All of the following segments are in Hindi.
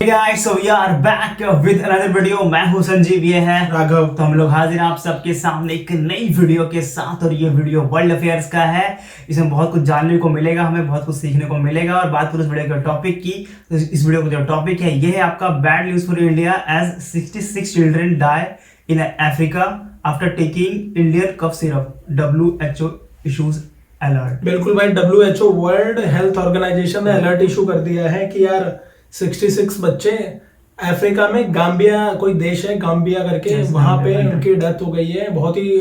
guys, so we are back with another video। मैं हूं संजीव, ये है राघव। तो हम लोग हाजिर हैं आप सबके सामने एक नई वीडियो के साथ। और ये वीडियो वर्ल्ड अफेयर्स का है। इसमें बहुत कुछ जानने को मिलेगा, हमें बहुत कुछ सीखने को मिलेगा। और बात करूं इस वीडियो के टॉपिक की, तो इस वीडियो का जो टॉपिक है ये है आपका bad news for India as 66 children die in Africa after taking Indian cough syrup, WHO issues alert. बिल्कुल भाई, WHO वर्ल्ड हेल्थ ऑर्गेनाइजेशन ने अलर्ट इशू कर दिया है कि यार 66 बच्चे अफ्रीका में, गाम्बिया कोई देश है गाम्बिया करके, वहां पे उनकी डेथ हो गई है। बहुत ही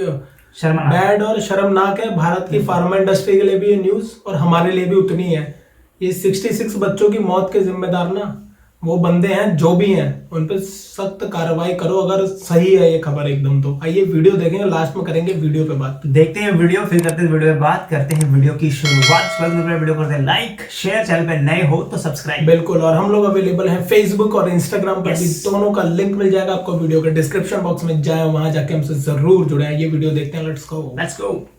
बैड और शर्मनाक है। भारत की फार्मा इंडस्ट्री के लिए भी ये न्यूज और हमारे लिए भी उतनी है। ये 66 बच्चों की मौत के जिम्मेदार ना वो बंदे हैं जो भी हैं, उन पर सख्त कार्रवाई करो अगर सही है ये खबर एकदम। तो आइए वीडियो देखेंगे, लास्ट में करेंगे वीडियो पे बात। देखते हैं वीडियो, फिर करते हैं वीडियो पे बात, करते हैं वीडियो की शुरुआत। वीडियो करते हैं लाइक शेयर, चैनल पे नए हो तो सब्सक्राइब। बिल्कुल, और हम लोग अवेलेबल हैं फेसबुक और इंस्टाग्राम पर भी। दोनों का लिंक मिल जाएगा आपको वीडियो के डिस्क्रिप्शन बॉक्स में। जाए वहां जाके हमसे जरूर जुड़े। ये वीडियो देखते हैं, let's go.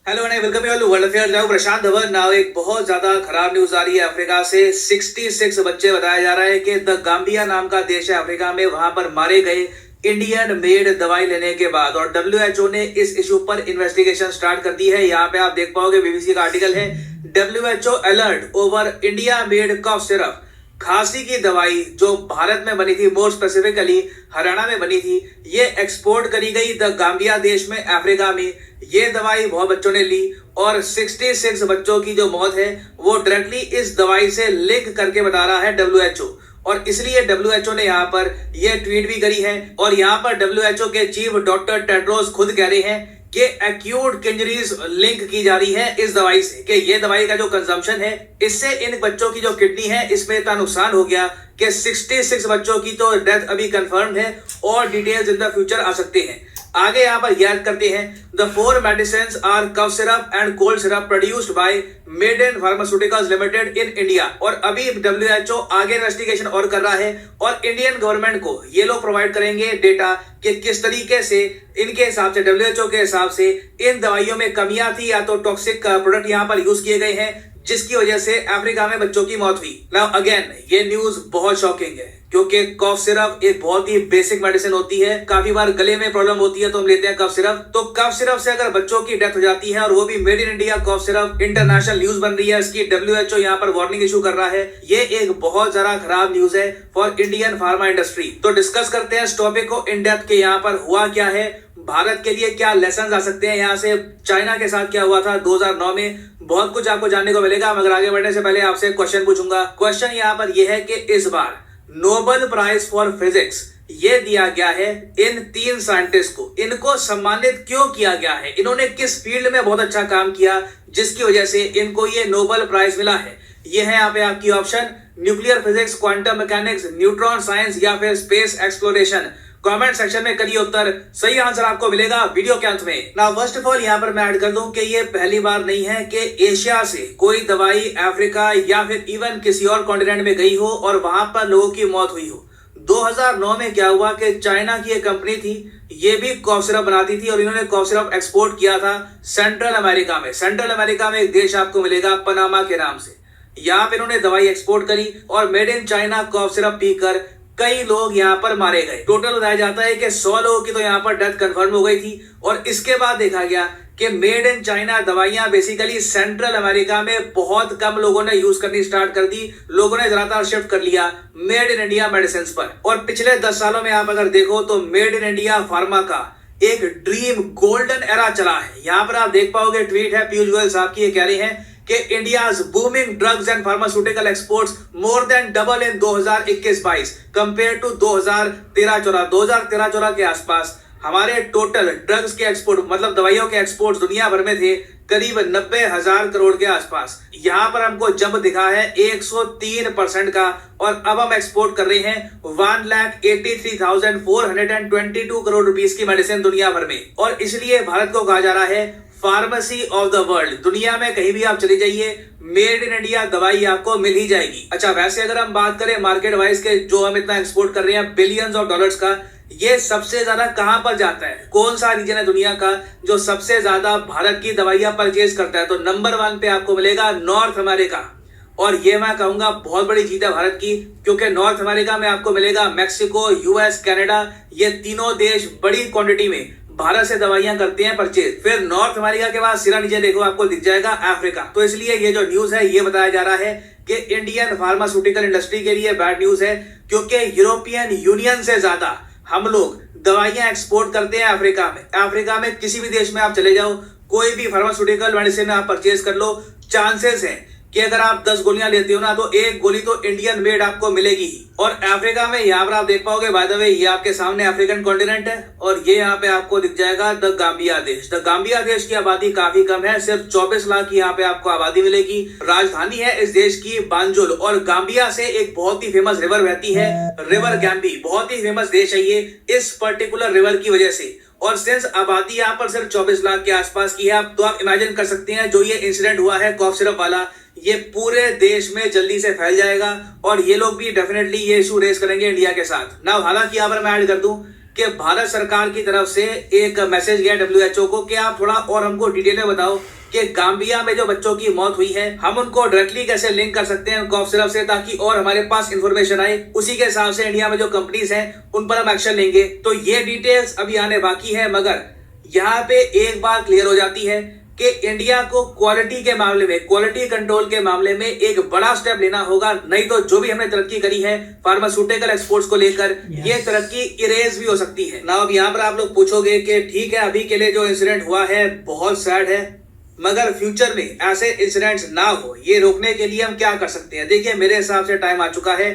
Hello and welcome you all to world affairs. Now Prashant Dhawan. Now एक बहुत ज्यादा खराब न्यूज आ रही है अफ्रीका से। 66 बच्चे बताया जा रहा है कि द गाम्बिया नाम का देश है अफ्रीका में, वहां पर मारे गए इंडियन मेड दवाई लेने के बाद। और WHO ने इस इशू पर इन्वेस्टिगेशन स्टार्ट कर दी है। यहाँ पे आप देख पाओगे BBC का आर्टिकल है, WHO alert over India made cough syrup. खांसी की दवाई जो भारत में बनी थी, मोर स्पेसिफिकली हरियाणा में बनी थी, ये एक्सपोर्ट करी गई द गाम्बिया देश में, अफ्रीका में। ये दवाई बहुत बच्चों ने ली और 66 बच्चों की जो मौत है वो डायरेक्टली इस दवाई से लिंक करके बता रहा है WHO। और इसलिए WHO ने यहाँ पर यह ट्वीट भी करी है। और यहाँ पर WHO के चीफ डॉक्टर टेड्रोस खुद कह रहे हैं कि एक्यूट इंजरीज लिंक की जा रही है इस दवाई से, कि ये दवाई का जो कंजम्पशन है इससे इन बच्चों की जो किडनी है इसमें इतना नुकसान हो गया कि 66 बच्चों की तो डेथ अभी कंफर्म है और डिटेल्स इन द फ्यूचर आ सकते हैं। आगे यहाँ पर याद करते हैं, the 4 medicines are cough syrup and cold syrup produced by Maiden pharmaceuticals limited in India. और अभी WHO आगे इन्वेस्टिगेशन और कर रहा है और इंडियन गवर्नमेंट को ये लोग प्रोवाइड करेंगे डेटा कि किस तरीके से इनके हिसाब से, WHO के हिसाब से इन दवाइयों में कमियां थी या तो टॉक्सिक प्रोडक्ट यहाँ पर यूज किए गए हैं जिसकी वजह से अफ्रीका में बच्चों की मौत हुई। नाउ अगेन ये न्यूज बहुत शॉकिंग है क्योंकि कफ सिरप एक बहुत ही बेसिक मेडिसिन होती है। काफी बार गले में प्रॉब्लम होती है तो हम लेते हैं कफ सिरप। तो कफ सिरप से अगर बच्चों की डेथ हो जाती है और वो भी made in India cough syrup, international news बन रही है इसकी, WHO यहाँ पर वार्निंग इशू कर रहा है। ये एक बहुत ज्यादा खराब न्यूज है फॉर इंडियन फार्मा इंडस्ट्री। तो डिस्कस करते हैं इस टॉपिक को इन डेप्थ के, यहाँ पर हुआ क्या है, भारत के लिए क्या लेसन आ सकते हैं यहाँ से, चाइना के साथ क्या हुआ था 2009 में, बहुत कुछ आपको जानने को मिलेगा। मगर आगे बढ़ने से पहले आपसे क्वेश्चन पूछूंगा। क्वेश्चन यहाँ पर यह है कि इस बार नोबेल प्राइज फॉर फिजिक्स ये दिया गया है इन 3 साइंटिस्ट को। इनको सम्मानित क्यों किया गया है, इन्होंने किस फील्ड में बहुत अच्छा काम किया जिसकी वजह से इनको ये नोबेल प्राइज मिला है। ये है यहाँ पे आपकी option, nuclear physics, quantum mechanics, neutron science या फिर स्पेस एक्सप्लोरेशन। कमेंट सेक्शन में करिए उत्तर, सही आंसर आपको मिलेगा वीडियो के अंत में। नाउ फर्स्ट ऑफ ऑल यहाँ पर मैं ऐड कर दूं कि ये पहली बार नहीं है कि एशिया से कोई दवाई अफ्रीका या फिर इवन किसी और कॉन्टिनेंट में गई हो और वहां पर लोगों की मौत हुई हो। 2009 में क्या हुआ कि चाइना की एक कंपनी थी, ये भी कॉफ सिरप बनाती थी और इन्होंने कॉफ सिरप एक्सपोर्ट किया था सेंट्रल अमेरिका में। सेंट्रल अमेरिका में एक देश आपको मिलेगा पनामा के नाम से। यहाँ पे इन्होंने दवाई एक्सपोर्ट करी और made in China cough syrup पीकर कई लोग यहाँ पर मारे गए। टोटल बताया जाता है कि 100 लोगों की तो यहाँ पर डेथ कंफर्म हो गई थी। और इसके बाद देखा गया कि मेड इन चाइना दवाइयां बेसिकली सेंट्रल अमेरिका में बहुत कम लोगों ने यूज करनी स्टार्ट कर दी। लोगों ने ज्यादातर शिफ्ट कर लिया मेड इन इंडिया मेडिसिन पर। और पिछले 10 सालों में आप अगर देखो तो मेड इन इंडिया फार्मा का एक ड्रीम गोल्डन एरा चला है। यहाँ पर आप देख पाओगे, ट्वीट है पीयूष गोयल साहब की, ये कह रहे हैं कि India's booming drugs and pharmaceutical exports more than double in 2021-22 compare to 2013-14। 2013-14 के आसपास हमारे टोटल ड्रग्स के एक्सपोर्ट, मतलब दवाइयों के एक्सपोर्ट दुनिया भर में थे करीब 90,000 करोड़ के आसपास। यहाँ पर हमको जंप दिखा है 103% का और अब हम एक्सपोर्ट कर रहे हैं 1,83,422 करोड़ रुपीस की मेडिसिन दुनिया भर में। और इसलिए भारत को कहा जा रहा है फार्मेसी ऑफ द वर्ल्ड। दुनिया में कहीं भी आप चले जाइए, मेड इन इंडिया दवाई आपको मिल ही जाएगी। अच्छा, वैसे अगर हम बात करें मार्केट वाइज के, जो हम इतना एक्सपोर्ट कर रहे हैं बिलियंस ऑफ डॉलर्स का, ये सबसे ज्यादा कहां पर जाता है, कौन सा रीजन है दुनिया का जो सबसे ज्यादा भारत की दवाइयां परचेज करता है? तो नंबर 1 पे आपको मिलेगा नॉर्थ अमेरिका। और ये मैं कहूंगा बहुत बड़ी जीत है भारत की, क्योंकि नॉर्थ अमेरिका में आपको मिलेगा मैक्सिको, यूएस, कनाडा, ये तीनों देश बड़ी क्वांटिटी में भारत से दवाइयां करते हैं परचेज। फिर नॉर्थ अमेरिका के बाद सिरा नीचे देखो आपको दिख जाएगा अफ्रीका। तो इसलिए ये जो न्यूज है ये बताया जा रहा है कि इंडियन फार्मास्यूटिकल इंडस्ट्री के लिए बैड न्यूज है, क्योंकि यूरोपियन यूनियन से ज्यादा हम लोग दवाइयां एक्सपोर्ट करते हैं अफ्रीका में। अफ्रीका में किसी भी देश में आप चले जाओ, कोई भी फार्मास्यूटिकल मेडिसिन आप परचेज कर लो, चांसेस है कि अगर आप 10 गोलियां लेते हो ना तो एक गोली तो इंडियन मेड आपको मिलेगी ही। और अफ्रीका में यहाँ पर आप देख पाओगे, बाय द वे ये आपके सामने अफ्रीकन कॉन्टिनेंट है और ये यहाँ पे आपको दिख जाएगा द गाम्बिया देश। द गाम्बिया देश की आबादी काफी कम है, सिर्फ 24 लाख की यहाँ पे आपको आबादी मिलेगी। राजधानी है इस देश की बांजुल, और गाम्बिया से एक बहुत ही फेमस रिवर बहती है, रिवर गैम्बी। बहुत ही फेमस देश है ये इस पर्टिकुलर रिवर की वजह से। और सिंस आबादी यहाँ पर सिर्फ 24 लाख के आसपास की है, तो आप इमेजिन कर सकते हैं जो ये इंसिडेंट हुआ है कॉफ सिरप वाला, ये पूरे देश में जल्दी से फैल जाएगा और ये लोग भी डेफिनेटली ये इशू रेज करेंगे इंडिया के साथ ना। हालांकि यहाँ पर मैं ऐड कर दूं कि भारत सरकार की तरफ से एक मैसेज गया WHO को कि आप थोड़ा और हमको डिटेल में बताओ कि गाम्बिया में जो बच्चों की मौत हुई है हम उनको डायरेक्टली कैसे लिंक कर सकते हैं कॉफ सिरप से, ताकि और हमारे पास इंफॉर्मेशन आए, उसी के हिसाब से इंडिया में जो कंपनीज हैं उन पर हम एक्शन लेंगे। तो ये डिटेल्स अभी आने बाकी है, मगर यहाँ पे एक बात क्लियर हो जाती है कि इंडिया को क्वालिटी के मामले में, क्वालिटी कंट्रोल के मामले में एक बड़ा स्टेप लेना होगा, नहीं तो जो भी हमने तरक्की करी है फार्मास्यूटिकल एक्सपोर्ट्स को लेकर ये तरक्की इरेज भी हो सकती है ना। अब यहाँ पर आप लोग पूछोगे कि ठीक है अभी के लिए जो इंसिडेंट हुआ है बहुत सैड है, मगर फ्यूचर में ऐसे इंसिडेंट्स ना हो ये रोकने के लिए हम क्या कर सकते हैं। देखिए मेरे हिसाब से टाइम आ चुका है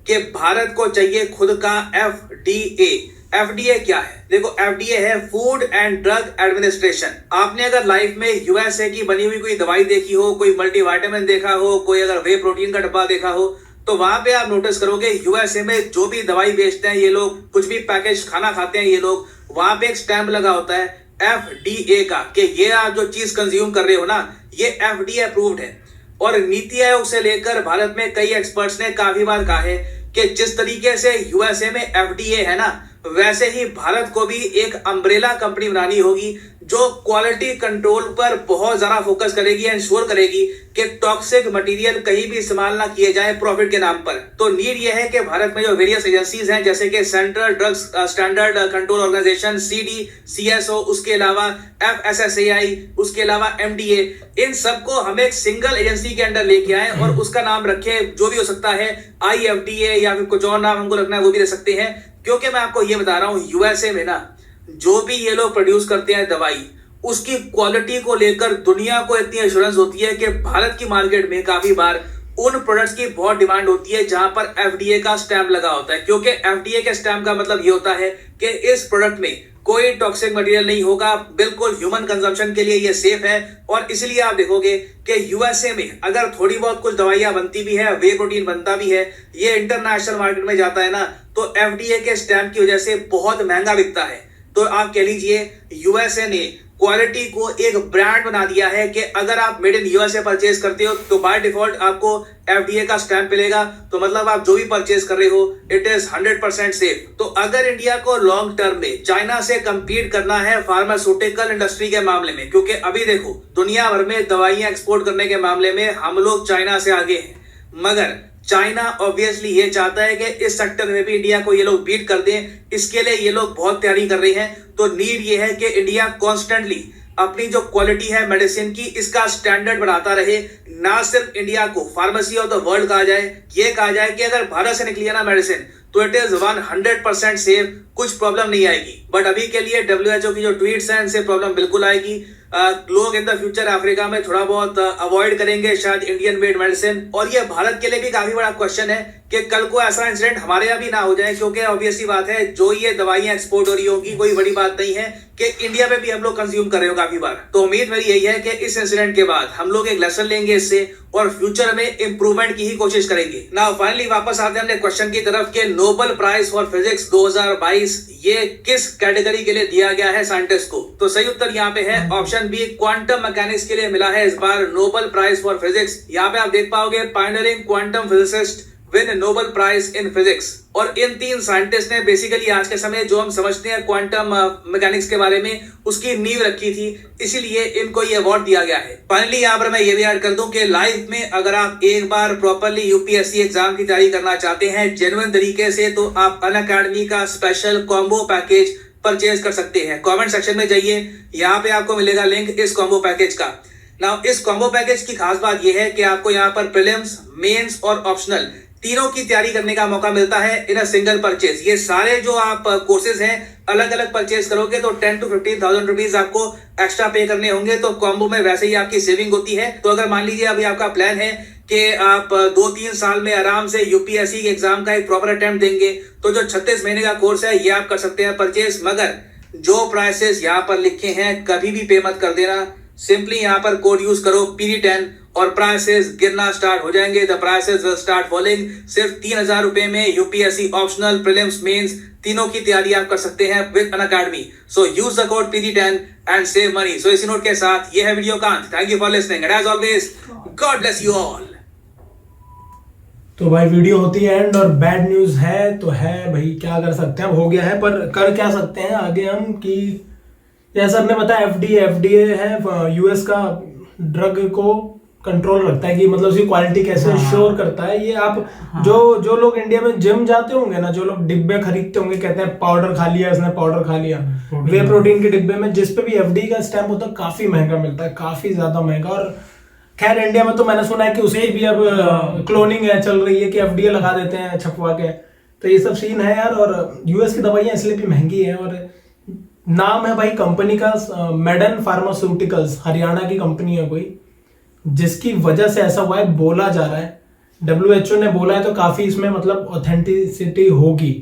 कि भारत को चाहिए खुद का FDA। FDA क्या है? देखो FDA है फूड एंड ड्रग एडमिनिस्ट्रेशन। आपने अगर लाइफ में USA की बनी हुई कोई दवाई देखी हो, कोई मल्टीविटामिन देखा हो, कोई अगर वे प्रोटीन का डब्बा देखा हो, तो वहां पे आप नोटिस करोगे USA में जो भी दवाई बेचते हैं ये लोग, कुछ भी पैकेज खाना खाते हैं ये लोग, वहां पे एक स्टैंप लगा होता है FDA का कि ये आप जो चीज कंज्यूम कर रहे हो ना ये FDA अप्रूव्ड है। और नीति आयोग से लेकर भारत में कई एक्सपर्ट्स ने काफी बार कहा है कि जिस तरीके से USA में FDA है ना, वैसे ही भारत को भी एक अम्ब्रेला कंपनी बनानी होगी जो क्वालिटी कंट्रोल पर बहुत ज्यादा फोकस करेगी, इंश्योर करेगी कि टॉक्सिक मटेरियल कहीं भी इस्तेमाल ना किए जाए प्रॉफिट के नाम पर। तो नीड ये है कि भारत में जो वेरियस एजेंसीज हैं जैसे कि central drugs standard control organisation CDCSO, उसके अलावा FSSAI, उसके अलावा MDA, इन सबको हम एक सिंगल एजेंसी के अंडर लेके आए और उसका नाम रखे जो भी हो सकता है IFDA या फिर कुछ और नाम हमको रखना है वो भी रख सकते हैं। क्योंकि मैं आपको ये बता रहा हूं USA में ना जो भी ये लोग प्रोड्यूस करते हैं दवाई, उसकी क्वालिटी को लेकर दुनिया को इतनी एश्योरेंस होती है कि भारत की मार्केट में काफी बार उन प्रोडक्ट्स की बहुत डिमांड होती है जहां पर FDA का स्टैंप लगा होता है। क्योंकि FDA के स्टैंप का मतलब ये होता है कि इस प्रोडक्ट में कोई टॉक्सिक मटेरियल नहीं होगा, बिल्कुल ह्यूमन कंजम्पशन के लिए ये सेफ है। और इसलिए आप देखोगे कि USA में अगर थोड़ी बहुत कुछ दवाइयां बनती भी है, वे प्रोटीन बनता भी है, ये इंटरनेशनल मार्केट में जाता है ना, तो FDA के स्टैंप की वजह से बहुत महंगा बिकता है। तो आप कह लीजिए USA ने क्वालिटी को एक ब्रांड बना दिया है कि अगर आप मेड इन USA परचेज करते हो तो बाय डिफॉल्ट आपको FDA का स्टैंप मिलेगा, तो मतलब आप जो भी परचेज कर रहे हो इट इज 100% सेफ। तो अगर इंडिया को लॉन्ग टर्म में चाइना से कंपीट करना है फार्मास्यूटिकल इंडस्ट्री के मामले में, क्योंकि अभी देखो दुनिया भर में दवाइयां एक्सपोर्ट करने के मामले में हम लोग चाइना से आगे हैं, मगर चाइना ऑब्वियसली ये चाहता है कि इस सेक्टर में भी इंडिया को ये लोग बीट कर दें। इसके लिए ये लोग बहुत तैयारी कर रहे हैं। तो नीड ये है कि इंडिया कॉन्स्टेंटली अपनी जो क्वालिटी है मेडिसिन की इसका स्टैंडर्ड बढ़ाता रहे। ना सिर्फ इंडिया को फार्मेसी ऑफ द वर्ल्ड कहा जाए, ये कहा जाए कि अगर भारत से निकली है ना मेडिसिन तो इट इज 100% सेफ, कुछ प्रॉब्लम नहीं आएगी। बट अभी के लिए WHO की जो ट्वीट्स हैं इनसे प्रॉब्लम बिल्कुल आएगी। लोग इन द फ्यूचर अफ्रीका में थोड़ा बहुत अवॉइड करेंगे शायद इंडियन मेड मेडिसिन। और ये भारत के लिए भी काफी बड़ा क्वेश्चन है कि कल को ऐसा इंसिडेंट हमारे यहाँ भी ना हो जाए, क्योंकि ऑब्वियसली बात है जो ये दवाइयां एक्सपोर्ट हो रही होगी कोई बड़ी बात नहीं है कि इंडिया में भी हम लोग कंज्यूम कर रहे हो काफी बार। तो उम्मीद मेरी यही है कि इस इंसिडेंट के बाद हम लोग एक लेसन लेंगे इससे और फ्यूचर में इंप्रूवमेंट की ही कोशिश करेंगे। नाउ फाइनली वापस आते हैं अपने क्वेश्चन की तरफ कि नोबेल प्राइज फॉर फिजिक्स 2022 ये किस कैटेगरी के लिए दिया गया है साइंटिस्ट को। तो सही उत्तर यहाँ पे है ऑप्शन बी, क्वांटम मैकेनिक्स के लिए मिला है इस बार नोबेल प्राइज फॉर फिजिक्स। यहाँ पे आप देख पाओगे pioneering quantum physicist win Nobel prize in physics. और इन 3 साइंटिस्ट ने बेसिकली आज के समय जो हम समझते हैं क्वांटम मैकेनिक्स के बारे में, उसकी नींव रखी थी, इसीलिए इनको ये अवार्ड दिया गया है। फाइनली यहाँ पर मैं ये भी ऐड कर दूं कि लाइफ में अगर आप एक बार प्रॉपरली यूपीएससी एग्जाम की तैयारी करना चाहते हैं जेन्युइन तरीके से, तो आप अनअकैडमी का स्पेशल कॉम्बो पैकेज परचेज कर सकते हैं। कमेंट सेक्शन में जाइए, यहाँ पे आपको मिलेगा लिंक इस कॉम्बो पैकेज का। नाउ इस कॉम्बो पैकेज की खास बात यह है कि आपको यहाँ पर प्रीलिम्स, मेंस और ऑप्शनल तीनों की तैयारी करने का मौका मिलता है इन अ सिंगल परचेज। ये सारे जो आप कोर्सेज हैं अलग अलग परचेज करोगे तो 10 to 15,000 रुपीज आपको एक्स्ट्रा पे करने होंगे। तो कॉम्बो में वैसे ही आपकी सेविंग होती है। तो अगर मान लीजिए अभी आपका प्लान है कि आप 2-3 साल में आराम से यूपीएससी के एग्जाम का एक प्रॉपर अटेम्प्ट देंगे, तो जो 36 महीने का कोर्स है ये आप कर सकते हैं परचेज। मगर जो प्राइसेस यहाँ पर लिखे हैं कभी भी पे मत कर देना। सिंपली यहाँ पर कोड यूज करो PD10 और प्राइसेस गिरना स्टार्ट हो जाएंगे। The prices will start falling. सिर्फ 3,000 रुपए में यूपीएससी ऑप्शनल, प्रीलिम्स, मेंस तीनों की तैयारी आप कर सकते हैं with Unacademy. So use the code PD10 and save money. So इसी नोट के साथ ये है वीडियो का अंत। Thank you for listening and as always God bless you all. तो भाई वीडियो होती है एंड और बैड न्यूज है तो है भाई, क्या कर सकते हैं, अब हो गया है। पर कर क्या सकते हैं आगे हम कि जैसा आपने बताया FDA है यूएस का, ड्रग को कंट्रोल रखता है कि मतलब उसकी क्वालिटी कैसे श्योर करता है। ये आप जो लोग इंडिया में जिम जाते होंगे ना, जो लोग डिब्बे खरीदते होंगे, कहते हैं पाउडर खा लिया इसने, पाउडर खा लिया, वे प्रोटीन के डिब्बे में जिस पे भी FDA का स्टैम्प होता है काफी महंगा मिलता है, काफी ज्यादा महंगा। और खैर इंडिया में तो मैंने सुना है कि उसे भी अब क्लोनिंग है चल रही है कि FDA लगा देते हैं छपवा के। तो ये सब सीन है यार। और यूएस की दवाइयां इसलिए भी महंगी है। और नाम है भाई कंपनी का मेडन फार्मास्यूटिकल्स, हरियाणा की कंपनी है कोई, जिसकी वजह से ऐसा हुआ है, बोला जा रहा है। WHO ने बोला है तो काफी इसमें मतलब ऑथेंटिसिटी होगी।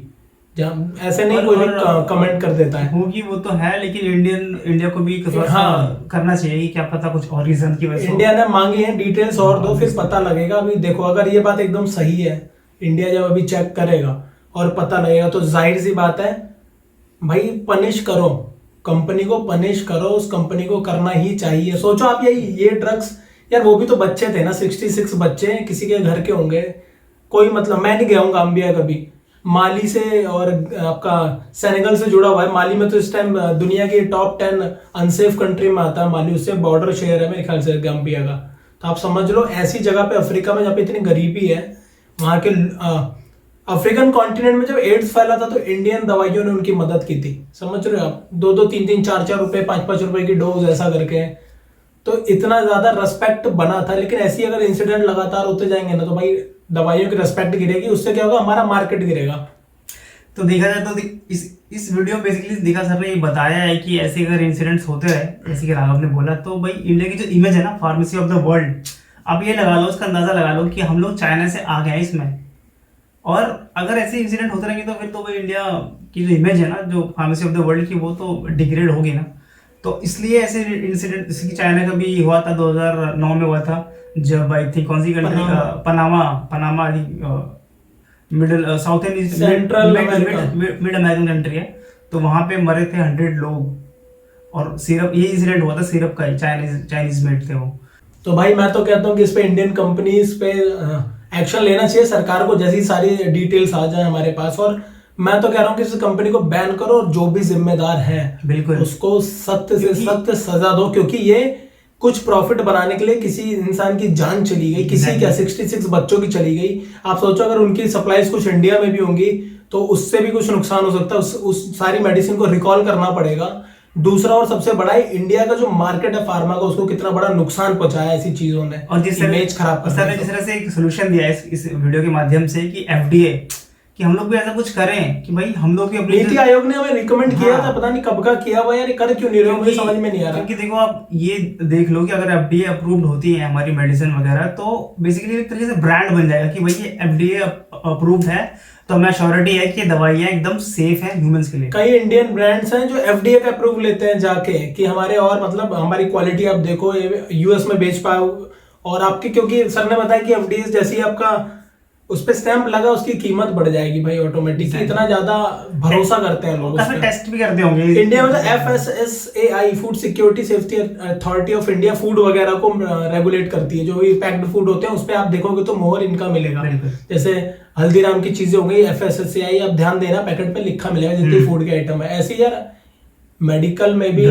ऐसे नहीं कोई भी कमेंट कर देता है, होगी वो तो है, लेकिन इंडिया को भी करना चाहिए कि क्या पता कुछ और रीजन की वजह से। इंडिया ने मांगी है डिटेल्स और दो, फिर पता लगेगा। अभी देखो अगर ये बात एकदम सही है, इंडिया जब अभी चेक करेगा और पता लगेगा, तो जाहिर सी बात है भाई पनिश करो, कंपनी को पनिश करो, उस कंपनी को करना ही चाहिए। सोचो आप ये ड्रग्स यार, वो भी तो बच्चे थे ना, 66 बच्चे किसी के घर के होंगे। कोई मतलब मैं नहीं गया हूँ गाम्बिया कभी, माली से और आपका सेनेगल से जुड़ा हुआ है। माली में तो इस टाइम दुनिया की टॉप 10 अनसेफ कंट्री में आता है माली, उससे बॉर्डर शेयर है मेरे ख्याल से गाम्बिया का। तो आप समझ लो ऐसी जगह पे अफ्रीका में जहाँ पे इतनी गरीबी है, वहां के अफ्रीकन कॉन्टिनेंट में जब एड्स फैला था तो इंडियन दवाइयों ने उनकी मदद की थी। समझ रहे हो आप, 2-2, 3-3, 4-4 रुपए, 5-5 रुपए की डोज ऐसा करके, तो इतना ज्यादा रेस्पेक्ट बना था। लेकिन ऐसी अगर इंसिडेंट लगातार होते जाएंगे ना, तो भाई दवाइयों की रेस्पेक्ट गिरेगी, उससे क्या होगा, हमारा मार्केट गिरेगा। तो देखा जाए तो इस वीडियो में बेसिकली दिखा सर ने बताया है कि ऐसे अगर इंसिडेंट्स होते रहे, जैसे कि राघव ने बोला, तो भाई इंडिया की जो इमेज है ना फार्मेसी ऑफ द वर्ल्ड, आप ये लगा लो, उसका अंदाजा लगा लो कि हम लोग चाइना से आ गए हैं इसमें। और अगर ऐसे इंसिडेंट होते रहेंगे तो फिर तो भाई इंडिया की जो इमेज है ना, जो फार्मेसी ऑफ द वर्ल्ड की, वो तो डिग्रेड होगी ना। तो इसलिए ऐसे इंसिडेंट, जैसे कि चाइना का भी हुआ था 2009 में हुआ था, जब आई थिंक कौन सी कंट्री का, Panama middle south and central mid American country है, तो वहां पे मरे थे 100 लोग। और सिरप, ये इंसिडेंट हुआ था सिरप का ही, चाइनीज मेड थे वो। तो भाई मैं तो कहता हूँ कि इस पे इंडियन कंपनीज पे एक्शन लेना चाहिए सरकार को, जैसी सारी डिटेल्स आ जाए हमारे पास। और मैं तो कह रहा हूँ कि इस कंपनी को बैन करो, और जो भी जिम्मेदार है बिल्कुल उसको सख्त से सख्त सजा दो, क्योंकि ये कुछ प्रॉफिट बनाने के लिए किसी इंसान की जान चली गई, किसी क्या 66 बच्चों की चली गई। आप सोचो अगर उनकी सप्लाईज कुछ इंडिया में भी होंगी तो उससे भी कुछ नुकसान हो सकता है, उस सारी मेडिसिन को रिकॉल करना पड़ेगा। दूसरा और सबसे बड़ा है, इंडिया का जो मार्केट है फार्मा का, उसको कितना बड़ा नुकसान पहुंचाया ऐसी चीजों ने, और जिस इमेज खराब कर सर ने जिस तरह से एक सोल्यूशन दिया है इस वीडियो के माध्यम से कि FDA, कि हम लोग भी ऐसा कुछ करें कि भाई हम लोग भी अपनी, नीति आयोग ने हमें रिकमेंड किया था, पता नहीं कब का किया हुआ यार, कर क्यों नहीं रहे, मुझे समझ में नहीं आ रहा। क्योंकि देखो आप ये देख लो कि अगर FDA अप्रूव्ड होती है हमारी मेडिसिन वगैरह, तो बेसिकली एक तरीके से ब्रांड बन जाएगा कि भाई ये FDA अप्रूव्ड है, तो हमें श्योरिटी है कि दवाइयां एकदम सेफ है ह्यूमंस के लिए। कई इंडियन ब्रांड्स हैं जो FDA का अप्रूव लेते हैं जाके, कि हमारे और मतलब हमारी क्वालिटी आप देखो यूएस में बेच पाओ। और आपकी, क्योंकि सर ने बताया कि FDA जैसी आपका उस पे स्टैंप लगा, उसकी कीमत बढ़ जाएगी भाई ऑटोमेटिकली। इतना ज्यादा भरोसा करते हैं लोग। काफी टेस्ट भी करते होंगे इंडिया में तो FSSAI food security safety authority of India food वगैरह को रेगुलेट करती है। जो भी पैक्ड फूड होते हैं उस पे आप देखोगे तो मोहर इनका मिलेगा। जैसे हल्दीराम की चीजें हो गई, FSSAI, आप ध्यान देना पैकेट पे लिखा मिलेगा जितनी फूड के आइटम है। ऐसे यार मेडिकल में भी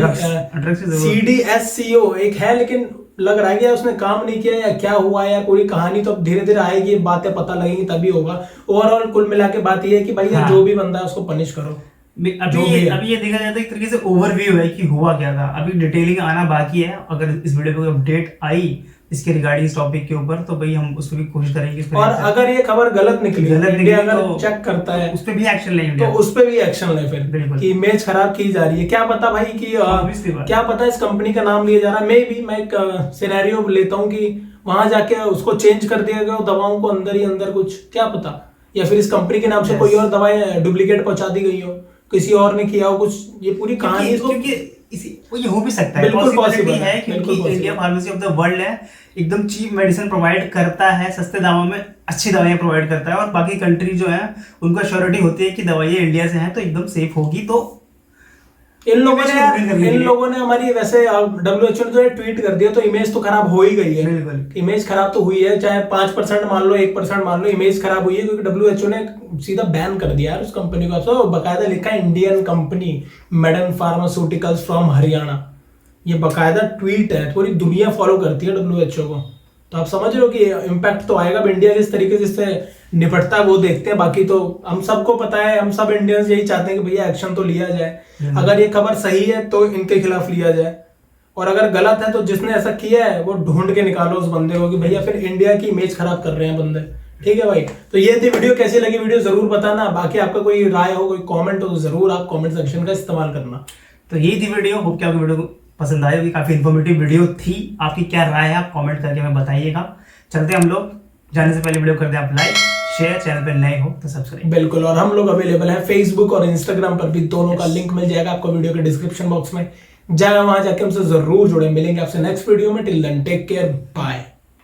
CDSCO एक है, लेकिन लग रहा है कि उसने काम नहीं किया या क्या हुआ है, पूरी कहानी तो अब धीरे धीरे आएगी, बातें पता लगेंगी तभी होगा। ओवरऑल कुल मिला के बात ये है कि भैया जो भी बंदा है उसको पनिश करो। अभी ये देखा जाए तो एक तरीके से ओवरव्यू है कि हुआ क्या था। अभी डिटेलिंग आना बाकी है। अगर इस वीडियो पे अपडेट आई इसके रिगार्डिंग इस टॉपिक के ऊपर तो भाई हम उस पर भी कोशिश करेंगे। और अगर ये खबर गलत निकली अगर तो चेक करता है उस पे भी एक्शन लेंगे, तो उस पे भी एक्शन ले फिर कि इमेज खराब की जा रही है। क्या पता भाई कि क्या पता इस कंपनी का नाम लिया जा रहा है। मैं एक सिनेरियो लेता हूँ कि वहां जाके उसको चेंज कर दिया गया दवाओं को अंदर ही अंदर, कुछ क्या पता, या फिर इस कंपनी के नाम से कोई और दवाएं डुप्लीकेट पहुंचा दी गई हो, किसी और ने किया हो कुछ। ये पूरी कहानी ये हो भी सकता है, बिल्कुल पॉसिबल है क्योंकि India pharmacy of the world है, एकदम चीप मेडिसिन प्रोवाइड करता है, सस्ते दामों में अच्छी दवाइयां प्रोवाइड करता है। और बाकी कंट्री जो है उनको श्योरिटी होती है कि दवाइयां इंडिया से हैं तो एकदम सेफ होगी। तो इन लोगों ने हमारी वैसे WHO ने जो ट्वीट कर दिया तो इमेज तो खराब हो ही गई है। इमेज खराब तो हुई है, चाहे 5% मान लो 1% मान लो, इमेज खराब हुई है क्योंकि WHO ने सीधा बैन कर दिया है उस कंपनी को। तो बकायदा लिखा है Indian company Maiden pharmaceuticals from Haryana. ये बकायदा ट्वीट है, पूरी दुनिया फॉलो करती है WHO को। तो आप समझ रहे हो कि इम्पैक्ट तो आएगा। इंडिया किस तरीके से इससे निपटता है वो देखते हैं। बाकी तो हम सबको पता है, हम सब इंडियंस यही चाहते हैं कि भैया एक्शन तो लिया जाए। अगर ये खबर सही है तो इनके खिलाफ लिया जाए, और अगर गलत है तो जिसने ऐसा किया है वो ढूंढ के निकालो उस बंदे को कि भैया फिर इंडिया की इमेज खराब कर रहे हैं बंदे। ठीक है भाई, तो ये थी वीडियो। कैसी लगी वीडियो जरूर बताना। बाकी आपका कोई राय हो, कोई कॉमेंट हो तो जरूर आप कॉमेंट सेक्शन का इस्तेमाल करना। तो यही थी वीडियो। होप कि आपको वीडियो पसंद आई होगी, काफी इन्फॉर्मेटिव वीडियो थी। आपकी क्या राय है आप कमेंट करके हमें बताइएगा। चलते हम लोग, जाने से पहले वीडियो कर दें आप लाइक शेयर, चैनल पे नए हो तो सब्सक्राइब। बिल्कुल, और हम लोग अवेलेबल हैं फेसबुक और इंस्टाग्राम पर भी, दोनों का लिंक मिल जाएगा आपको वीडियो के डिस्क्रिप्शन बॉक्स में। वहां जाके हमसे जरूर जुड़े। मिलेंगे आपसे नेक्स्ट वीडियो में। Till then take care, bye.